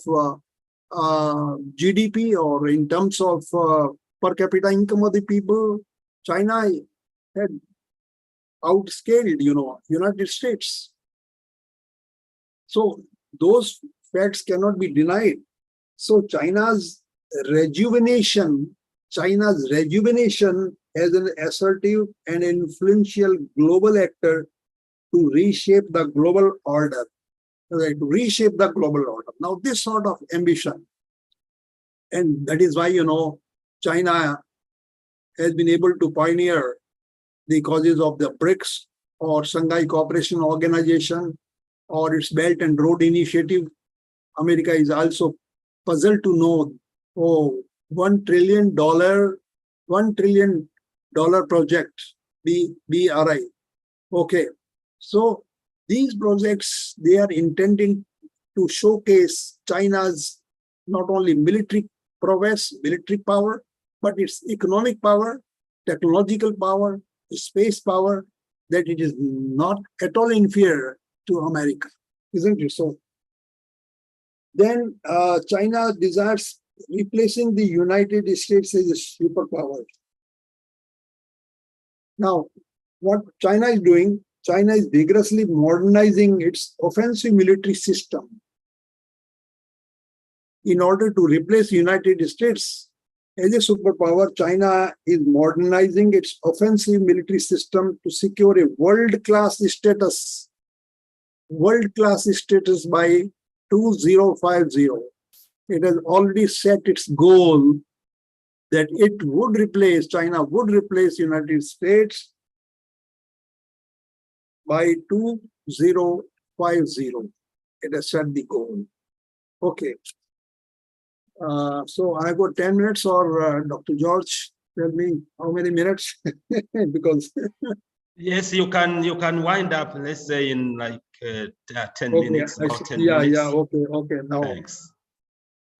GDP or in terms of per capita income of the people, China had outscaled, United States. So those facts cannot be denied. So China's rejuvenation as an assertive and influential global actor to reshape the global order. Right, to reshape the global order. Now, this sort of ambition, and that is why, China has been able to pioneer the causes of the BRICS or Shanghai Cooperation Organization or its Belt and Road Initiative. America is also puzzled to know, $1 trillion project, BRI. Okay, so these projects, they are intending to showcase China's not only military prowess, military power, but its economic power, technological power, space power, that it is not at all inferior to America, isn't it? So then China desires replacing the United States as a superpower. Now, what China is doing, China is vigorously modernizing its offensive military system in order to replace the United States as a superpower. China is modernizing its offensive military system to secure a world-class status by 2050. It has already set its goal that China would replace United States by 2050. It has set the goal. Okay. So I got 10 minutes, or Dr. George, tell me how many minutes? Because yes, you can wind up, let's say, in like 10 minutes, about 10 yeah, minutes. Yeah, okay. Now, thanks.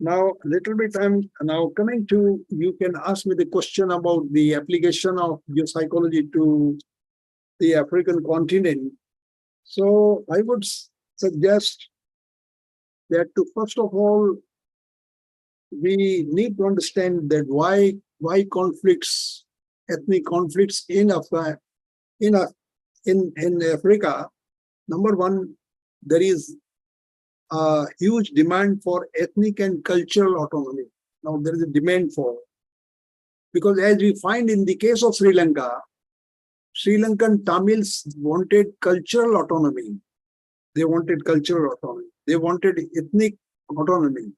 Now, little bit I'm now coming to, you can ask me the question about the application of geopsychology to the African continent. So I would suggest that first of all, we need to understand that why conflicts, ethnic conflicts in Africa. Number one, there is a huge demand for ethnic and cultural autonomy. Now there is a demand for, because as we find in the case of Sri Lanka, Sri Lankan Tamils wanted cultural autonomy. They wanted cultural autonomy. They wanted ethnic autonomy.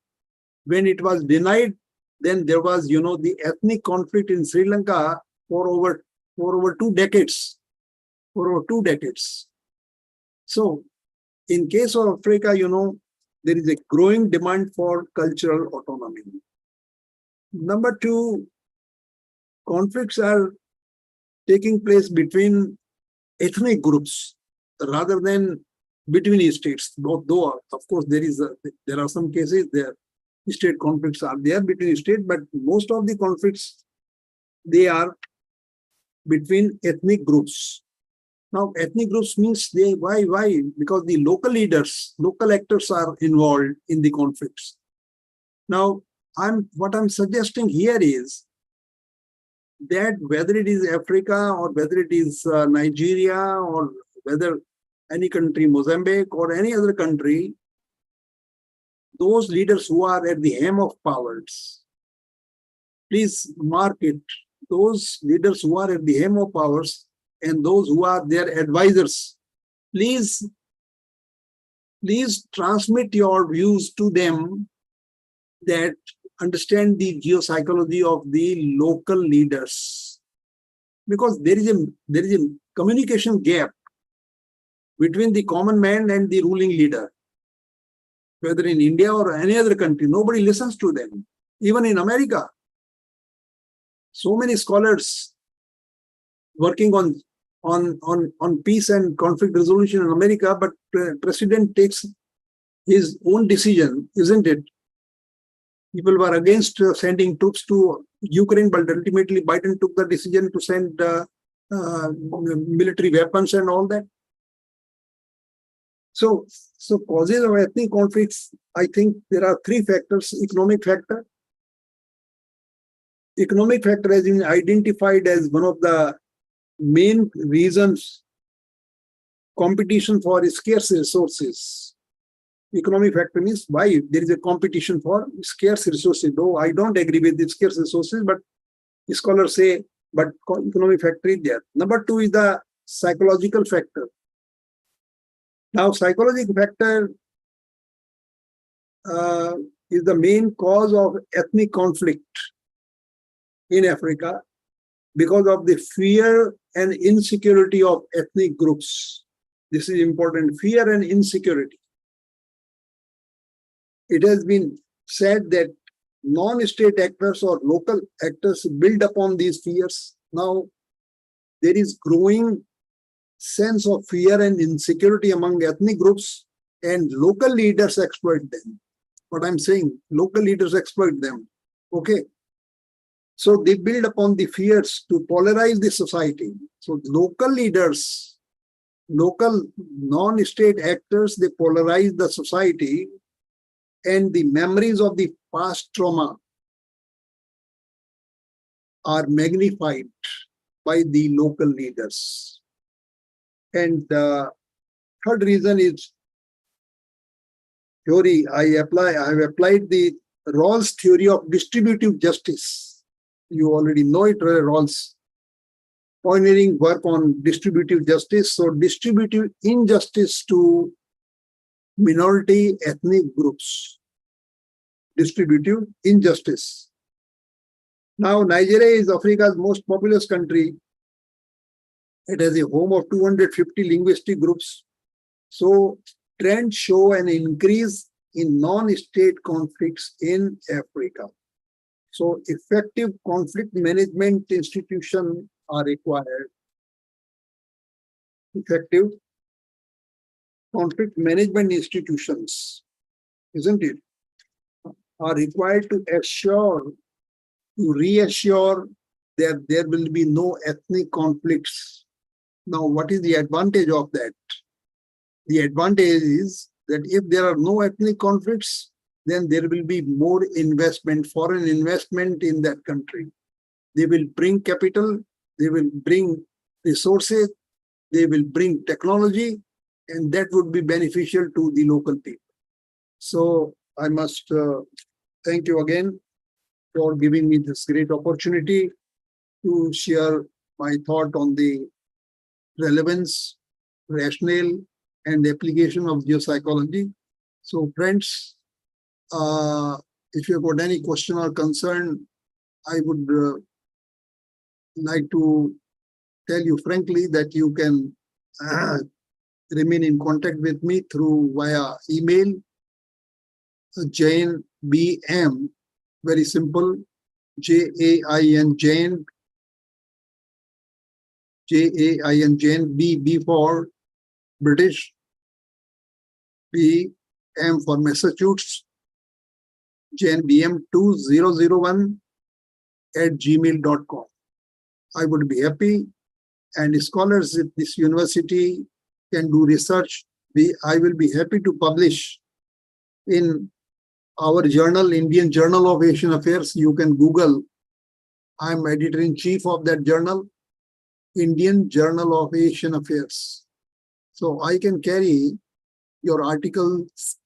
When it was denied, then there was, the ethnic conflict in Sri Lanka for over 2 decades. For over 2 decades. So, in case of Africa, there is a growing demand for cultural autonomy. Number two, conflicts are taking place between ethnic groups rather than between states. Though, of course, there are some cases there. State conflicts are there between states, but most of the conflicts, they are between ethnic groups. Now, ethnic groups means why? Because the local leaders, local actors are involved in the conflicts. Now, what I'm suggesting here is that whether it is Africa or whether it is Nigeria or whether any country, Mozambique or any other country, those leaders who are at the helm of powers, please mark it, those leaders who are at the helm of powers and those who are their advisors, please transmit your views to them that understand the geopsychology of the local leaders, because there is a communication gap between the common man and the ruling leader. Whether in India or any other country, nobody listens to them. Even in America, so many scholars working on peace and conflict resolution in America, but president takes his own decision, isn't it? People were against sending troops to Ukraine, but ultimately Biden took the decision to send military weapons and all that. So causes of ethnic conflicts, I think there are three factors. Economic factor. Economic factor has been identified as one of the main reasons. Competition for scarce resources. Economic factor means why there is a competition for scarce resources. Though I don't agree with the scarce resources, but scholars say, but economic factor is there. Number two is the psychological factor. Now, psychological factor is the main cause of ethnic conflict in Africa because of the fear and insecurity of ethnic groups. This is important, fear and insecurity. It has been said that non-state actors or local actors build upon these fears. Now, there is growing sense of fear and insecurity among ethnic groups, and local leaders exploit them. What I'm saying, local leaders exploit them. Okay. So they build upon the fears to polarize the society. So local leaders, local non-state actors, they polarize the society, and the memories of the past trauma are magnified by the local leaders. And the third reason is theory. I have applied the Rawls theory of distributive justice. You already know it, Rawls pioneering work on distributive justice. So distributive injustice to minority ethnic groups. Distributive injustice. Now, Nigeria is Africa's most populous country. It has a home of 250 linguistic groups. So trends show an increase in non-state conflicts in Africa. So effective conflict management institutions are required. Effective conflict management institutions, isn't it, are required to reassure that there will be no ethnic conflicts. Now, what is the advantage of that? The advantage is that if there are no ethnic conflicts, then there will be more investment, foreign investment in that country. They will bring capital, they will bring resources, they will bring technology, and that would be beneficial to the local people. So I must thank you again for giving me this great opportunity to share my thought on the relevance, rationale, and application of geopsychology. So friends, if you've got any question or concern, I would like to tell you frankly that you can remain in contact with me through via email, Jain BM, very simple, Jain, Jain, Jain, B for British, B, M for Massachusetts, Jain BM 2001 @gmail.com. I would be happy. And scholars at this university can do research. I will be happy to publish in our journal, Indian Journal of Asian Affairs. You can Google. I'm editor-in-chief of that journal, Indian Journal of Asian Affairs. So I can carry your articles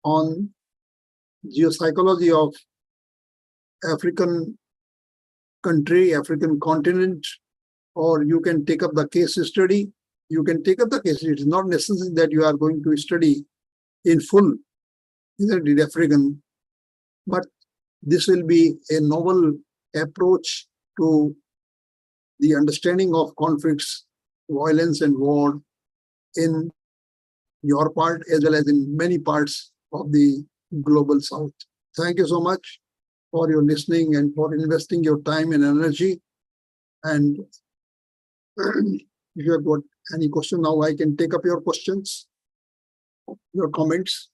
on geopsychology of African country, African continent, or you can take up the case study. You can take up the case. It is not necessary that you are going to study in full, isn't it, African? But this will be a novel approach to the understanding of conflicts, violence, and war in your part as well as in many parts of the global south. Thank you so much for your listening and for investing your time and energy. And if you have got any question now, I can take up your questions, your comments.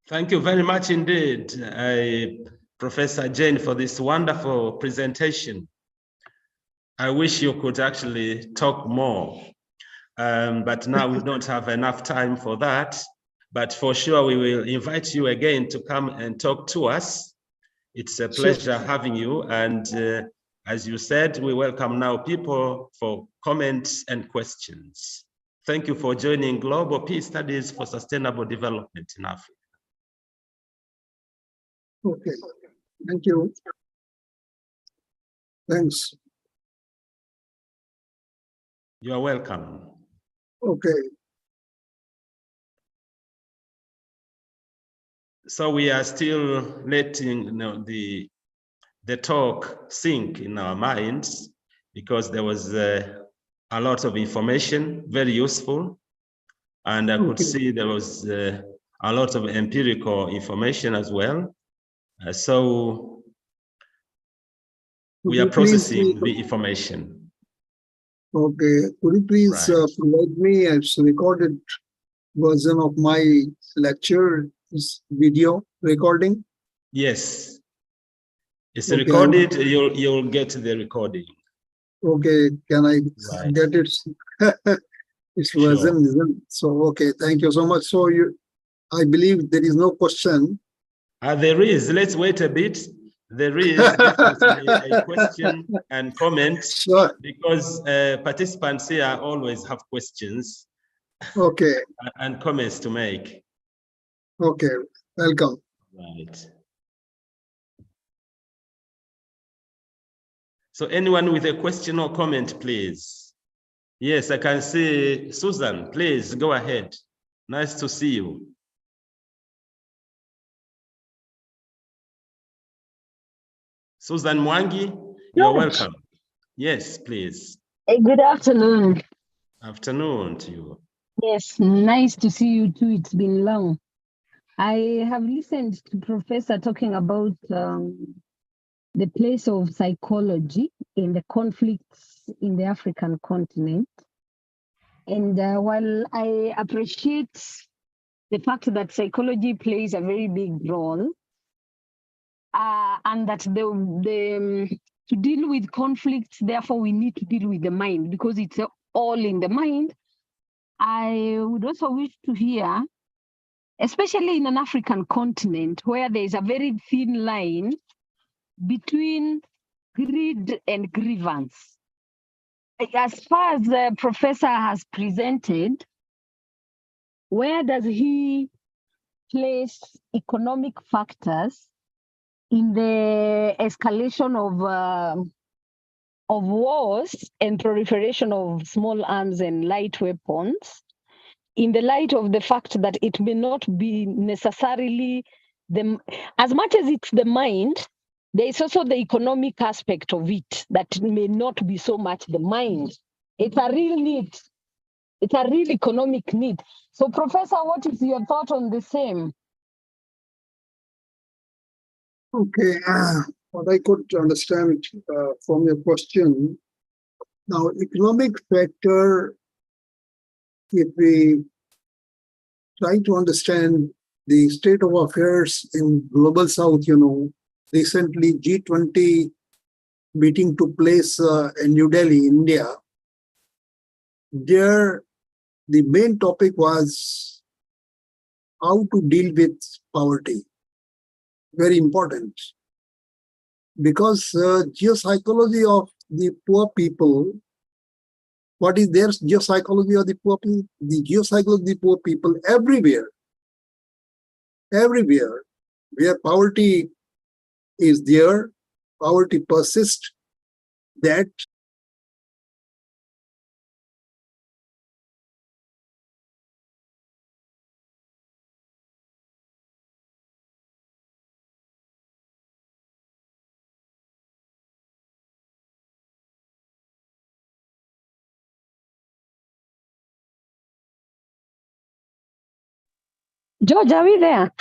Thank you very much indeed, Professor Jane, for this wonderful presentation. I wish you could actually talk more, but now we don't have enough time for that. But for sure, we will invite you again to come and talk to us. It's a pleasure having you. And as you said, we welcome now people for comments and questions. Thank you for joining Global Peace Studies for Sustainable Development in Africa. Okay, thank you. Thanks. You're welcome. Okay. So we are still letting the talk sink in our minds because there was a lot of information, very useful. And I could see there was a lot of empirical information as well. So we are processing the information. Okay, could you please provide me a recorded version of my lecture, video recording? Yes, it's recorded. You'll get the recording. Okay, can I get it? It's version, isn't it? So okay, thank you so much. So I believe there is no question. There is. Let's wait a bit. There is definitely a question and comment because participants here always have questions. Okay. And comments to make. Okay, welcome. Right. So anyone with a question or comment, please. Yes, I can see Susan. Please go ahead. Nice to see you. Susan Mwangi, you're welcome. Yes, please. Good afternoon. Afternoon to you. Yes, nice to see you too. It's been long. I have listened to Professor talking about the place of psychology in the conflicts in the African continent. And while I appreciate the fact that psychology plays a very big role, and that to deal with conflicts, therefore we need to deal with the mind because it's all in the mind. I would also wish to hear, especially in an African continent where there is a very thin line between greed and grievance. As far as the professor has presented, where does he place economic factors in the escalation of wars and proliferation of small arms and light weapons, in the light of the fact that it may not be necessarily as much as it's the mind, there is also the economic aspect of it that may not be so much the mind. It's a real need. It's a real economic need. So, Professor, what is your thought on the same? Okay, what I could understand from your question Now, economic factor, if we try to understand the state of affairs in global south, recently G20 meeting took place in New Delhi, India. There, the main topic was how to deal with poverty. Very important, because geopsychology of the poor people, what is their geopsychology of the poor people? The geopsychology of the poor people everywhere where poverty is there, poverty persists, that George, are we there?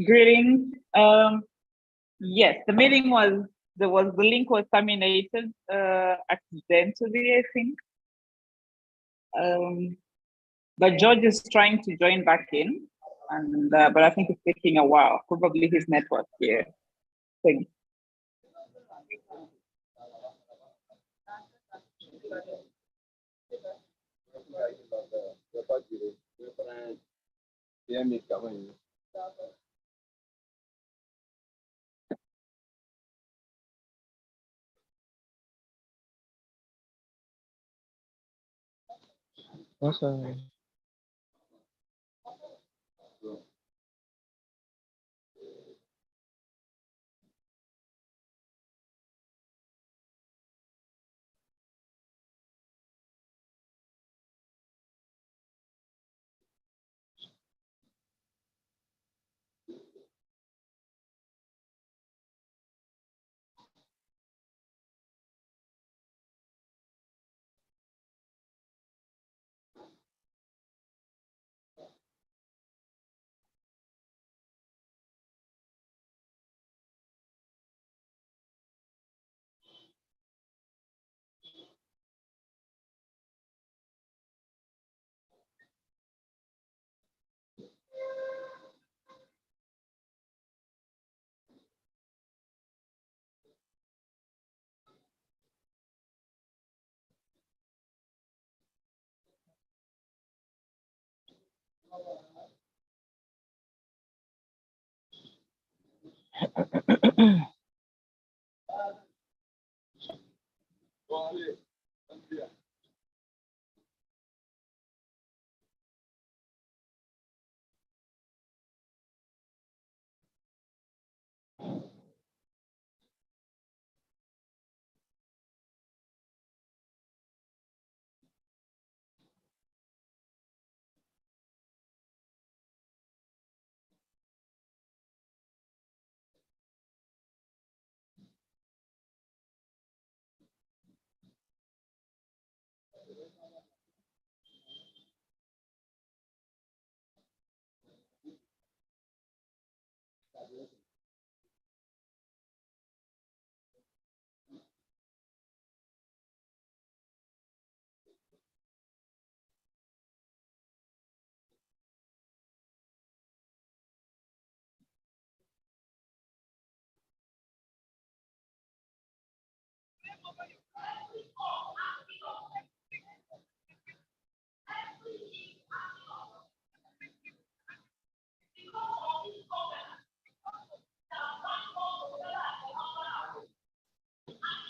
Greetings. Yes, the meeting was, the link was terminated accidentally, I think. But George is trying to join back in, and but I think it's taking a while. Probably his network here. Thanks. Awesome.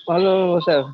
Hello, sir.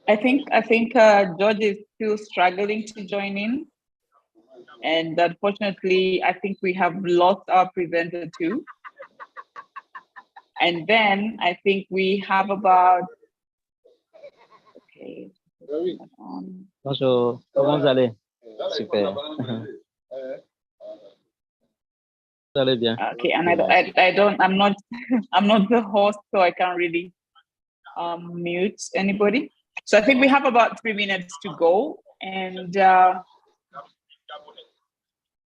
I think George is still struggling to join in. And unfortunately, I think we have lost our presenter too. And then I think we have about, okay. Bonjour, comment vous allez? Super. Vous allez bien? Okay, and I'm not I'm not the host, so I can't really mute anybody. So I think we have about 3 minutes to go, and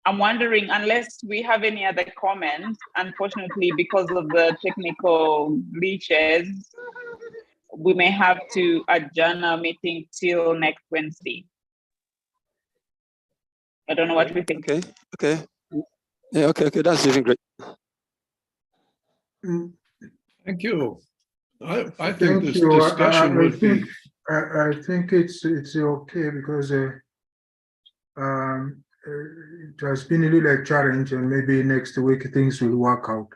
I'm wondering, unless we have any other comments, unfortunately, because of the technical glitches, we may have to adjourn our meeting till next Wednesday. I don't know what we think. Okay. Yeah, okay, that's even great. Thank you. I think Thank this you. discussion would be. I think it's okay because it has been a little challenge, and maybe next week things will work out.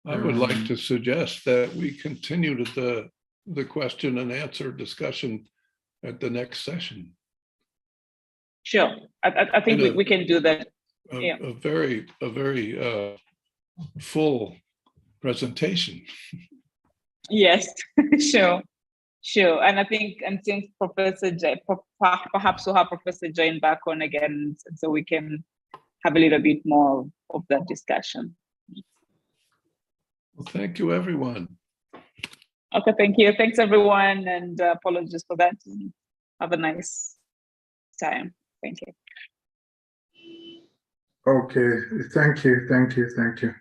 I would like to suggest that we continue to the question and answer discussion at the next session. Sure, I think we can do that. Yeah. A very full presentation. Yes, sure. And I think, and since Professor Jay, perhaps we'll have Professor Jane back on again, so we can have a little bit more of that discussion. Well, thank you, everyone. Okay, thank you. Thanks, everyone, and apologies for that. Have a nice time. Thank you. Okay, thank you.